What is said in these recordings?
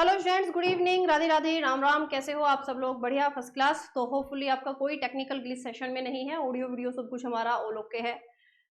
Hello students, good evening, Radhe Radhe, Ram Ram. कैसे हो आप सब लोग? बढ़िया, फर्स्ट क्लास। तो होपफुली आपका कोई टेक्निकल ग्लिच सेशन में नहीं है। ऑडियो वीडियो सब कुछ हमारा ऑल ओके है।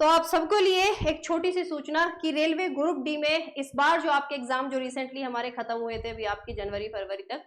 तो आप सबको लिए एक छोटी सी सूचना कि रेलवे ग्रुप डी में इस बार जो आपके एग्जाम जो रिसेंटली हमारे खत्म हुए थे अभी आपकी जनवरी फरवरी तक,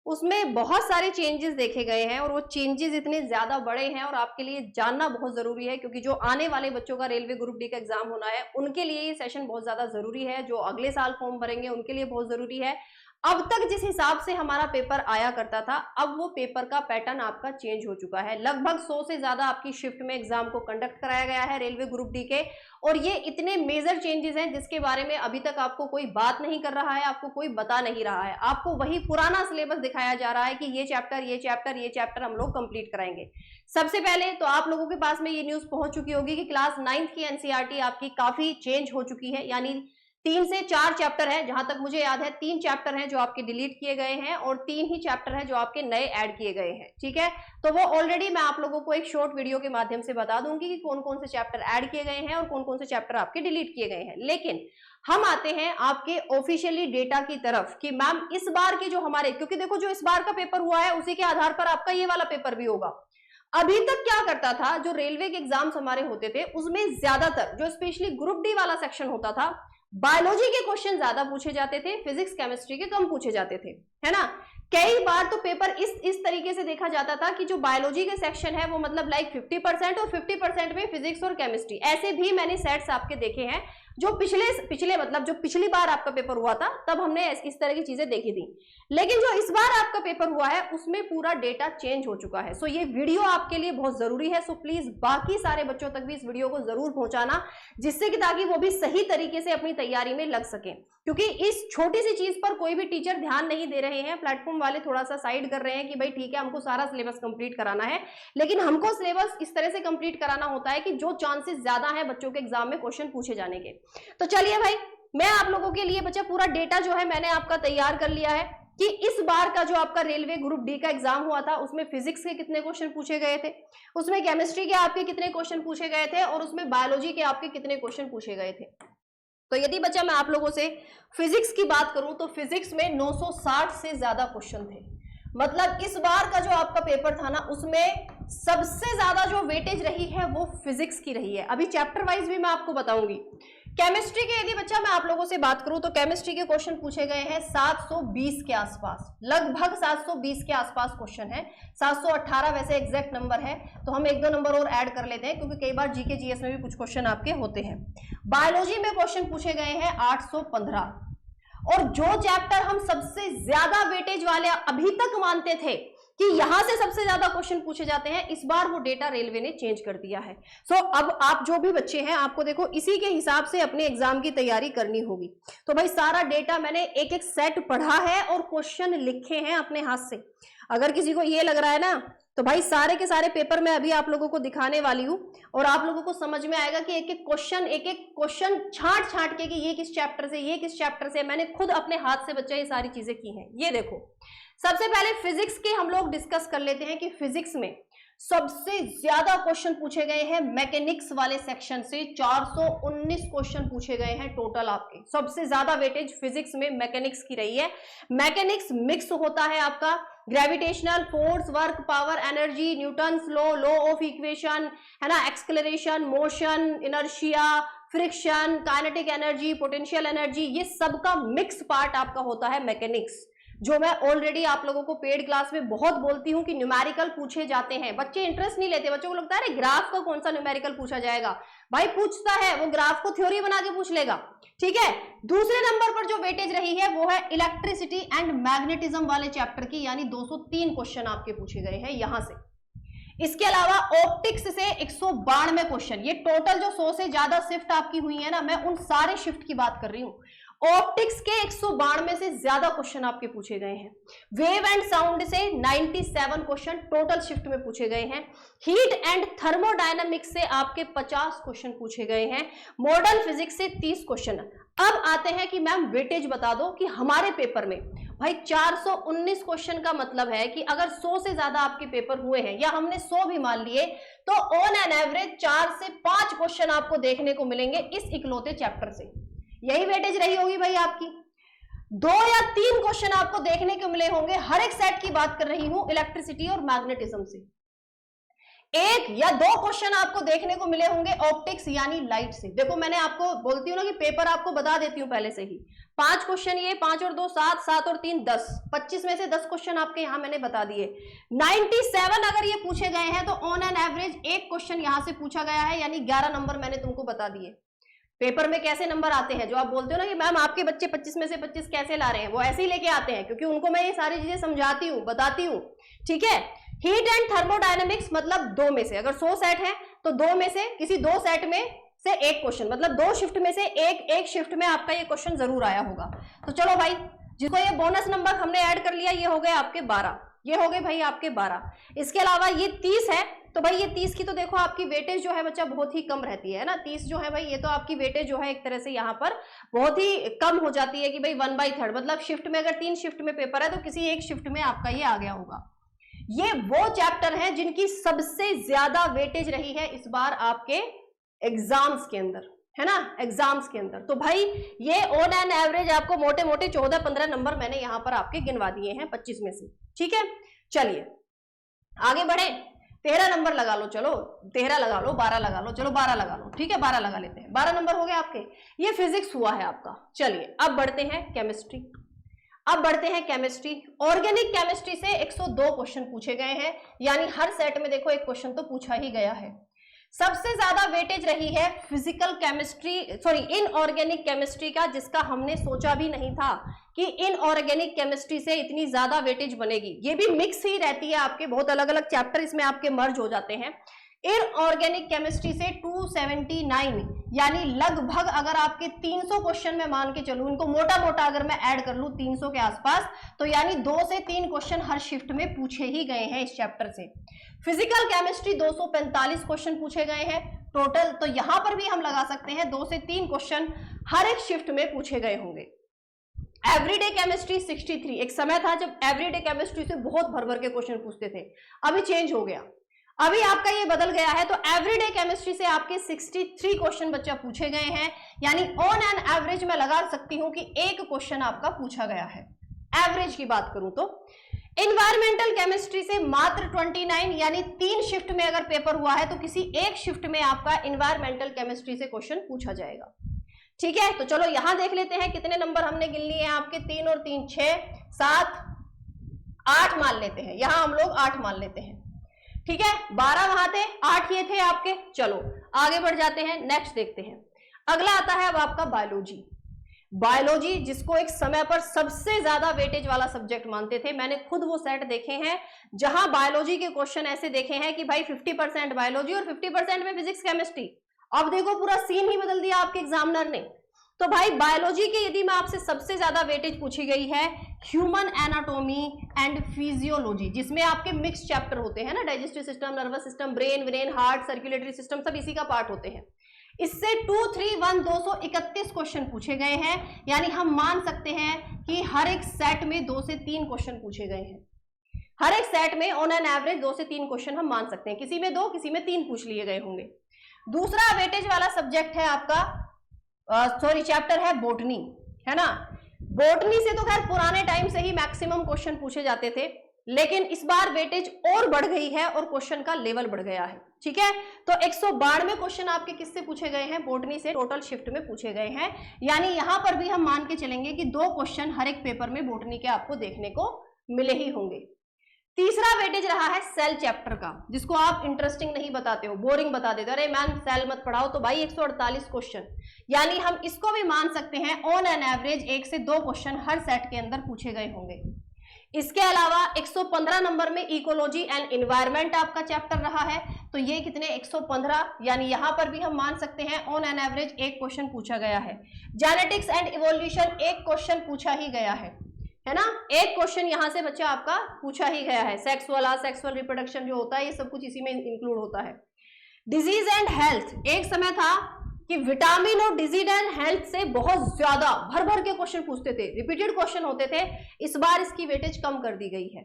उसमें बहुत सारे चेंजेस देखे गए हैं और वो चेंजेस इतने ज्यादा बड़े हैं और आपके लिए जानना बहुत जरूरी है, क्योंकि जो आने वाले बच्चों का रेलवे ग्रुप डी का एग्जाम होना है उनके लिए ये सेशन बहुत ज्यादा जरूरी है। जो अगले साल फॉर्म भरेंगे उनके लिए बहुत जरूरी है। अब तक जिस हिसाब से हमारा पेपर आया करता था, अब वो पेपर का पैटर्न आपका चेंज हो चुका है। लगभग 100 से ज्यादा आपकी शिफ्ट में एग्जाम को कंडक्ट कराया गया है रेलवे ग्रुप डी के, और ये इतने मेजर चेंजेस हैं जिसके बारे में अभी तक आपको कोई बात नहीं कर रहा है, आपको कोई बता नहीं रहा है। आपको वही पुराना सिलेबस दिखाया जा रहा है कि ये चैप्टर हम लोग कंप्लीट कराएंगे। सबसे पहले तो आप लोगों के पास में ये न्यूज पहुंच चुकी होगी कि क्लास 9th की एनसीईआरटी आपकी काफी चेंज हो चुकी है, यानी 3 से 4 चैप्टर है, जहां तक मुझे याद है 3 चैप्टर हैं जो आपके डिलीट किए गए हैं और 3 ही चैप्टर हैं जो आपके नए ऐड किए गए हैं। ठीक है, तो वो ऑलरेडी मैं आप लोगों को एक शॉर्ट वीडियो के माध्यम से बता दूंगी कि कौन कौन से चैप्टर ऐड किए गए हैं और कौन कौन से चैप्टर आपके डिलीट किए गए हैं। लेकिन हम आते हैं आपके ऑफिशियली डेटा की तरफ कि मैम इस बार की जो हमारे, क्योंकि देखो जो इस बार का पेपर हुआ है उसी के आधार पर आपका ये वाला पेपर भी होगा। अभी तक क्या करता था, जो रेलवे के एग्जाम्स हमारे होते थे उसमें ज्यादातर जो स्पेशली ग्रुप डी वाला सेक्शन होता था, बायोलॉजी के क्वेश्चन ज्यादा पूछे जाते थे, फिजिक्स केमिस्ट्री के कम पूछे जाते थे, है ना। कई बार तो पेपर इस तरीके से देखा जाता था कि जो बायोलॉजी के सेक्शन है वो मतलब लाइक 50% और 50% में फिजिक्स और केमिस्ट्री। ऐसे भी मैंने सेट्स आपके देखे हैं जो पिछले मतलब जो पिछली बार आपका पेपर हुआ था तब हमने इस तरह की चीजें देखी थी। लेकिन जो इस बार आपका पेपर हुआ है उसमें पूरा डेटा चेंज हो चुका है। सो ये वीडियो आपके लिए बहुत जरूरी है। सो प्लीज बाकी सारे बच्चों तक भी इस वीडियो को जरूर पहुंचाना, जिससे कि ताकि वो भी सही तरीके से अपनी तैयारी में लग सके, क्योंकि इस छोटी सी चीज पर कोई भी टीचर ध्यान नहीं दे रहे हैं। प्लेटफॉर्म वाले थोड़ा सा साइड कर रहे हैं कि भाई ठीक है हमको सारा सिलेबस कंप्लीट कराना है, लेकिन हमको सिलेबस इस तरह से कंप्लीट कराना होता है कि जो चांसेस ज्यादा है बच्चों के एग्जाम में क्वेश्चन पूछे जाने के। तो चलिए भाई, मैं आप लोगों के लिए बच्चा पूरा डेटा जो है मैंने आपका तैयार कर लिया है कि इस बार का जो आपका रेलवे ग्रुप डी का एग्जाम हुआ था उसमें फिजिक्स के कितने क्वेश्चन पूछे गए थे, उसमें केमिस्ट्री के आपके कितने क्वेश्चन पूछे गए थे और उसमें बायोलॉजी के आपके कितने क्वेश्चन पूछे गए थे। तो यदि बच्चा मैं आप लोगों से फिजिक्स की बात करूं तो फिजिक्स में 960 से ज्यादा क्वेश्चन थे। मतलब इस बार का जो आपका पेपर था ना उसमें सबसे ज्यादा जो वेटेज रही है वो फिजिक्स की रही है। अभी चैप्टर वाइज भी मैं आपको बताऊंगी। केमिस्ट्री के यदि बच्चा मैं आप लोगों से बात करूं तो केमिस्ट्री के क्वेश्चन पूछे गए हैं 720 के आसपास, लगभग 720 के आसपास क्वेश्चन है। 718 वैसे एग्जैक्ट नंबर है, तो हम 1-2 नंबर और ऐड कर लेते हैं क्योंकि कई बार जीके जीएस में भी कुछ क्वेश्चन आपके होते हैं। बायोलॉजी में क्वेश्चन पूछे गए हैं 815, और जो चैप्टर हम सबसे ज्यादा वेटेज वाले अभी तक मानते थे कि यहां से सबसे ज्यादा क्वेश्चन पूछे जाते हैं, इस बार वो डेटा रेलवे ने चेंज कर दिया है। सो अब आप जो भी बच्चे हैं आपको देखो इसी के हिसाब से अपने एग्जाम की तैयारी करनी होगी। तो भाई सारा डेटा मैंने एक एक सेट पढ़ा है और क्वेश्चन लिखे हैं अपने हाथ से। अगर किसी को ये लग रहा है ना तो भाई सारे के सारे पेपर मैं अभी आप लोगों को दिखाने वाली हूं और आप लोगों को समझ में आएगा कि एक एक क्वेश्चन छांट छांट के कि ये किस चैप्टर से मैंने खुद अपने हाथ से बच्चा ये सारी चीजें की हैं। ये देखो, सबसे पहले फिजिक्स के हम लोग डिस्कस कर लेते हैं कि फिजिक्स में सबसे ज्यादा क्वेश्चन पूछे गए हैं मैकेनिक्स वाले सेक्शन से। 419 क्वेश्चन पूछे गए हैं टोटल आपके। सबसे ज्यादा वेटेज फिजिक्स में मैकेनिक्स की रही है। मैकेनिक्स मिक्स होता है आपका gravitational force, work, power, energy, Newton's law of equation, है ना, acceleration, motion, inertia, friction, kinetic energy, potential energy, ये सबका मिक्स पार्ट आपका होता है मैकेनिक्स, जो मैं ऑलरेडी आप लोगों को पेड क्लास में बहुत बोलती हूं कि न्यूमेरिकल पूछे जाते हैं। बच्चे इंटरेस्ट नहीं लेते, बच्चों को लगता है ग्राफ का कौन सा न्यूमेरिकल पूछा जाएगा। भाई पूछता है, वो ग्राफ को थ्योरी बना के पूछ लेगा। ठीक है, दूसरे नंबर पर जो वेटेज रही है वो है इलेक्ट्रिसिटी एंड मैग्नेटिज्म वाले चैप्टर की, यानी 203 क्वेश्चन आपके पूछे गए हैं यहां से। इसके अलावा ऑप्टिक्स से 192 क्वेश्चन। ये टोटल जो 100 से ज्यादा शिफ्ट आपकी हुई है ना, मैं उन सारे शिफ्ट की बात कर रही हूं। ऑप्टिक्स के 192 से ज्यादा क्वेश्चन आपके पूछे गए हैं। वेव एंड साउंड से 97 क्वेश्चन टोटल शिफ्ट में पूछे गए हैं। हीट एंड थर्मोडायनामिक्स से आपके 50 क्वेश्चन पूछे गए हैं। मॉडर्न फिजिक्स से 30 क्वेश्चन। अब आते हैं कि मैम वेटेज बता दो कि हमारे पेपर में भाई 419 क्वेश्चन का मतलब है कि अगर 100 से ज्यादा आपके पेपर हुए हैं या हमने 100 भी मान लिए तो ऑन एन एवरेज 4 से 5 क्वेश्चन आपको देखने को मिलेंगे इस इकलौते चैप्टर से। यही वेटेज रही होगी भाई आपकी। 2 या 3 क्वेश्चन आपको देखने को मिले होंगे, हर एक सेट की बात कर रही हूं इलेक्ट्रिसिटी और मैग्नेटिज्म से। 1 या 2 क्वेश्चन आपको देखने को मिले होंगे ऑप्टिक्स यानी लाइट से। देखो मैंने आपको बोलती हूं ना कि पेपर आपको बता देती हूं पहले से ही। 5 क्वेश्चन ये, 5 और 2 7, 7 और 3 10, 25 में से 10 क्वेश्चन आपके यहां मैंने बता दिए। 97 अगर ये पूछे गए हैं तो ऑन एन एवरेज 1 क्वेश्चन यहां से पूछा गया है, यानी 11 नंबर मैंने तुमको बता दिए। पेपर में कैसे नंबर आते हैं, जो आप बोलते हो ना कि मैम आपके बच्चे 25 में से 25 कैसे ला रहे हैं, वो ऐसे ही लेके आते हैं, क्योंकि उनको मैं ये सारी चीजें समझाती हूँ, बताती हूँ। ठीक है, हीट एंड थर्मोडायनेमिक्स मतलब 2 में से, अगर 100 सेट है तो 2 में से किसी 2 सेट में से 1 क्वेश्चन, मतलब 2 शिफ्ट में से एक शिफ्ट में आपका ये क्वेश्चन जरूर आया होगा। तो चलो भाई, जिसको ये बोनस नंबर हमने ऐड कर लिया, ये हो गए आपके 12, ये हो गए भाई आपके 12। इसके अलावा ये 30 है, तो भाई ये 30 की तो देखो आपकी वेटेज जो है बच्चा बहुत ही कम रहती है ना। 30 जो है भाई, ये तो आपकी वेटेज जो है एक तरह से यहाँ पर बहुत ही कम हो जाती है कि भाई 1/3, मतलब शिफ्ट में अगर 3 शिफ्ट में पेपर है तो किसी एक शिफ्ट में आपका ये आ गया होगा। ये वो चैप्टर है जिनकी सबसे ज्यादा वेटेज रही है इस बार आपके एग्जाम्स के अंदर, है ना, एग्जाम्स के अंदर। तो भाई ये ऑन एन एवरेज आपको मोटे मोटे 14-15 नंबर मैंने यहां पर आपके गिनवा दिए हैं 25 में से। ठीक है, चलिए आगे बढ़े। 13 नंबर लगा लो, चलो 13 लगा लो, 12 लगा लो, चलो 12 लगा लो। ठीक है, 12 लगा लेते हैं, 12 नंबर हो गए आपके। ये फिजिक्स हुआ है आपका। चलिए अब बढ़ते हैं केमिस्ट्री। अब बढ़ते हैं केमिस्ट्री। ऑर्गेनिक केमिस्ट्री से 102 क्वेश्चन पूछे गए हैं, यानी हर सेट में देखो एक क्वेश्चन तो पूछा ही गया है। सबसे ज्यादा वेटेज रही है physical chemistry, sorry inorganic chemistry का, जिसका हमने सोचा भी नहीं था कि इनऑर्गेनिक केमिस्ट्री से इतनी ज्यादा वेटेज बनेगी। ये भी मिक्स ही रहती है, आपके बहुत अलग अलग चैप्टर इसमें आपके मर्ज हो जाते हैं। इनऑर्गेनिक केमिस्ट्री से 279, यानी लगभग अगर आपके 300 क्वेश्चन में मान के चलूं, इनको मोटा मोटा अगर मैं ऐड कर लूं 300 के आसपास, तो यानी 2 से 3 क्वेश्चन हर शिफ्ट में पूछे ही गए हैं इस चैप्टर से। फिजिकल केमिस्ट्री 245 क्वेश्चन पूछे गए हैं टोटल, तो यहां पर भी हम लगा सकते हैं 2 से 3 क्वेश्चन हर एक शिफ्ट में पूछे गए होंगे। एवरीडे केमिस्ट्री 63, एक समय था जब एवरीडे केमिस्ट्री से बहुत भर भर के क्वेश्चन पूछते थे, अभी चेंज हो गया, अभी आपका ये बदल गया है। तो एवरीडे केमिस्ट्री से आपके 63 क्वेश्चन बच्चा पूछे गए हैं, यानी ऑन एन एवरेज मैं लगा सकती हूं कि 1 क्वेश्चन आपका पूछा गया है, एवरेज की बात करूं तो। एनवायरमेंटल केमिस्ट्री से मात्र 29, यानी 3 शिफ्ट में अगर पेपर हुआ है तो किसी एक शिफ्ट में आपका एनवायरमेंटल केमिस्ट्री से क्वेश्चन पूछा जाएगा। ठीक है, तो चलो यहां देख लेते हैं कितने नंबर हमने गिन लिए हैं आपके। 3 और 3 6 7 8 मान लेते हैं, यहां हम लोग 8 मान लेते हैं। ठीक है, 12 वहां थे, 8 ये थे आपके। चलो आगे बढ़ जाते हैं, नेक्स्ट देखते हैं। अगला आता है अब आपका बायोलॉजी। बायोलॉजी जिसको एक समय पर सबसे ज्यादा वेटेज वाला सब्जेक्ट मानते थे, मैंने खुद वो सेट देखे हैं जहां बायोलॉजी के क्वेश्चन ऐसे देखे हैं कि भाई 50% बायोलॉजी और 50% में फिजिक्स केमिस्ट्री। अब देखो पूरा सीन ही बदल दिया आपके एग्जामिनर ने। तो भाई बायोलॉजी के यदि मैं आपसे सबसे ज्यादा वेटेज पूछी गई है ह्यूमन एनाटॉमी एंड फिजियोलॉजी, जिसमें आपके मिक्स चैप्टर होते हैं ना, digestive system, nervous system, brain, heart, circulatory system, सब इसी का पार्ट होते हैं। इससे 231 क्वेश्चन पूछे गए हैं, यानी हम मान सकते हैं कि हर एक सेट में 2 से 3 क्वेश्चन पूछे गए हैं। हर एक सेट में ऑन एन एवरेज 2 से 3 क्वेश्चन हम मान सकते हैं, किसी में 2 किसी में 3 पूछ लिए गए होंगे। दूसरा वेटेज वाला सब्जेक्ट है आपका चैप्टर है बॉटनी, है ना। बॉटनी से तो खैर पुराने टाइम से ही मैक्सिमम क्वेश्चन पूछे जाते थे, लेकिन इस बार वेटेज और बढ़ गई है और क्वेश्चन का लेवल बढ़ गया है। ठीक है, तो 192 क्वेश्चन आपके किससे पूछे गए हैं, बॉटनी से, टोटल शिफ्ट में पूछे गए हैं। यानी यहां पर भी हम मान के चलेंगे कि 2 क्वेश्चन हर एक पेपर में बॉटनी के आपको देखने को मिले ही होंगे। तीसरा वेटेज रहा है सेल चैप्टर का, जिसको आप इंटरेस्टिंग नहीं बताते हो, बोरिंग बता देते हो, अरे मैम सेल मत पढ़ाओ। तो भाई 148 क्वेश्चन, यानी हम इसको भी मान सकते हैं ऑन एन एवरेज 1 से 2 क्वेश्चन हर सेट के अंदर पूछे गए होंगे। इसके अलावा 115 नंबर में इकोलॉजी एंड एनवायरनमेंट आपका चैप्टर रहा है, तो ये कितने 115, यानी यहां पर भी हम मान सकते हैं ऑन एन एवरेज 1 क्वेश्चन पूछा गया है। जेनेटिक्स एंड इवोल्यूशन 1 क्वेश्चन पूछा ही गया है ना, 1 क्वेश्चन यहां से बच्चा आपका पूछा ही गया है। सेक्सुअल रिप्रोडक्शन जो होता है ये सब कुछ इसी में इंक्लूड होता है। डिजीज एंड हेल्थ, एक समय था कि विटामिन और डिजीज एंड हेल्थ से बहुत ज्यादा भर भर के क्वेश्चन पूछते थे, रिपीटेड क्वेश्चन होते थे। इस बार इसकी वेटेज कम कर दी गई है।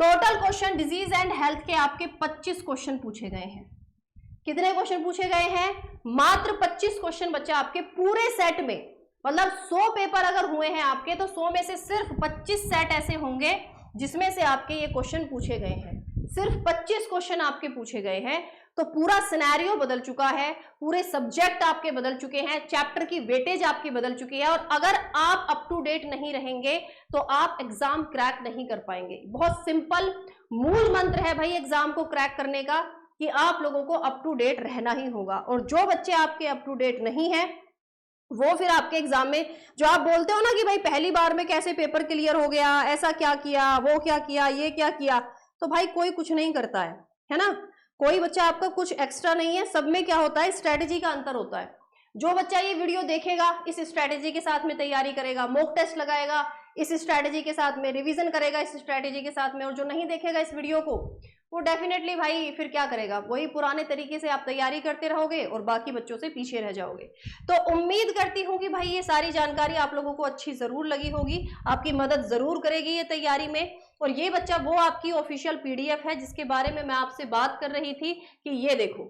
Total question disease and health के आपके 25 क्वेश्चन पूछे गए हैं। कितने क्वेश्चन पूछे गए हैं, मात्र 25 क्वेश्चन बच्चा आपके पूरे सेट में मतलब 100 पेपर अगर हुए हैं आपके, तो 100 में से सिर्फ 25 सेट ऐसे होंगे जिसमें से आपके ये क्वेश्चन पूछे गए हैं। सिर्फ 25 क्वेश्चन आपके पूछे गए हैं, तो पूरा सिनेरियो बदल चुका है, पूरे सब्जेक्ट आपके बदल चुके हैं, चैप्टर की वेटेज आपकी बदल चुकी है, और अगर आप अप टू डेट नहीं रहेंगे तो आप एग्जाम क्रैक नहीं कर पाएंगे। बहुत सिंपल मूल मंत्र है भाई एग्जाम को क्रैक करने का, कि आप लोगों को अप टू डेट रहना ही होगा। और जो बच्चे आपके अप टू डेट नहीं है, वो फिर आपके एग्जाम में, जो आप बोलते हो ना कि भाई पहली बार में कैसे पेपर क्लियर हो गया, ऐसा क्या किया, वो क्या किया, ये क्या किया, तो भाई कोई कुछ नहीं करता है ना। कोई बच्चा आपका कुछ एक्स्ट्रा नहीं है, सब में क्या होता है, स्ट्रेटेजी का अंतर होता है। जो बच्चा ये वीडियो देखेगा इस स्ट्रेटेजी के साथ में तैयारी करेगा, मॉक टेस्ट लगाएगा इस स्ट्रेटेजी के साथ में, रिवीजन करेगा इस स्ट्रेटेजी के साथ में, और जो नहीं देखेगा इस वीडियो को, वो डेफिनेटली भाई फिर क्या करेगा, वही पुराने तरीके से आप तैयारी करते रहोगे और बाकी बच्चों से पीछे रह जाओगे। तो उम्मीद करती हूँ कि भाई ये सारी जानकारी आप लोगों को अच्छी जरूर लगी होगी, आपकी मदद जरूर करेगी ये तैयारी में। और ये बच्चा वो आपकी ऑफिशियल पीडीएफ है जिसके बारे में मैं आपसे बात कर रही थी, कि ये देखो,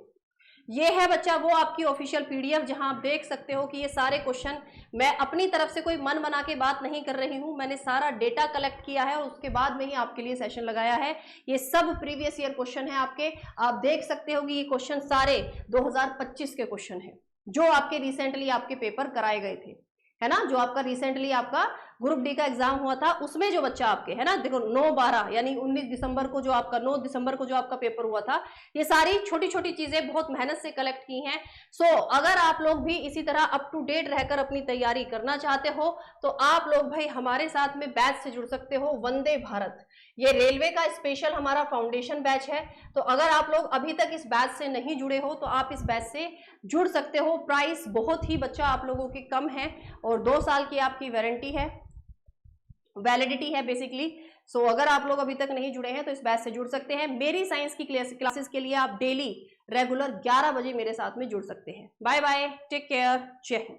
ये है बच्चा वो आपकी ऑफिशियल पीडीएफ, जहां आप देख सकते हो कि ये सारे क्वेश्चन, मैं अपनी तरफ से कोई मन बना के बात नहीं कर रही हूं, मैंने सारा डेटा कलेक्ट किया है और उसके बाद में ही आपके लिए सेशन लगाया है। ये सब प्रीवियस ईयर क्वेश्चन है आपके, आप देख सकते हो कि ये क्वेश्चन सारे 2025 के क्वेश्चन है, जो आपके रिसेंटली आपके पेपर कराए गए थे, है ना। जो आपका रिसेंटली आपका ग्रुप डी का एग्जाम हुआ था, उसमें जो बच्चा आपके, है ना, देखो 9-12 यानी 19 दिसंबर को जो आपका, 9 दिसंबर को जो आपका पेपर हुआ था, ये सारी छोटी छोटी चीजें बहुत मेहनत से कलेक्ट की हैं। सो अगर आप लोग भी इसी तरह अप टू डेट रहकर अपनी तैयारी करना चाहते हो, तो आप लोग भाई हमारे साथ में बैच से जुड़ सकते हो। वंदे भारत, ये रेलवे का स्पेशल हमारा फाउंडेशन बैच है। तो अगर आप लोग अभी तक इस बैच से नहीं जुड़े हो, तो आप इस बैच से जुड़ सकते हो। प्राइस बहुत ही बच्चा आप लोगों की कम है, और 2 साल की आपकी वारंटी है, वैलिडिटी है बेसिकली। सो अगर आप लोग अभी तक नहीं जुड़े हैं तो इस बैच से जुड़ सकते हैं। मेरी साइंस की क्लासेस के लिए आप डेली रेगुलर 11 बजे मेरे साथ में जुड़ सकते हैं। बाय बाय, टेक केयर, जय हिंद।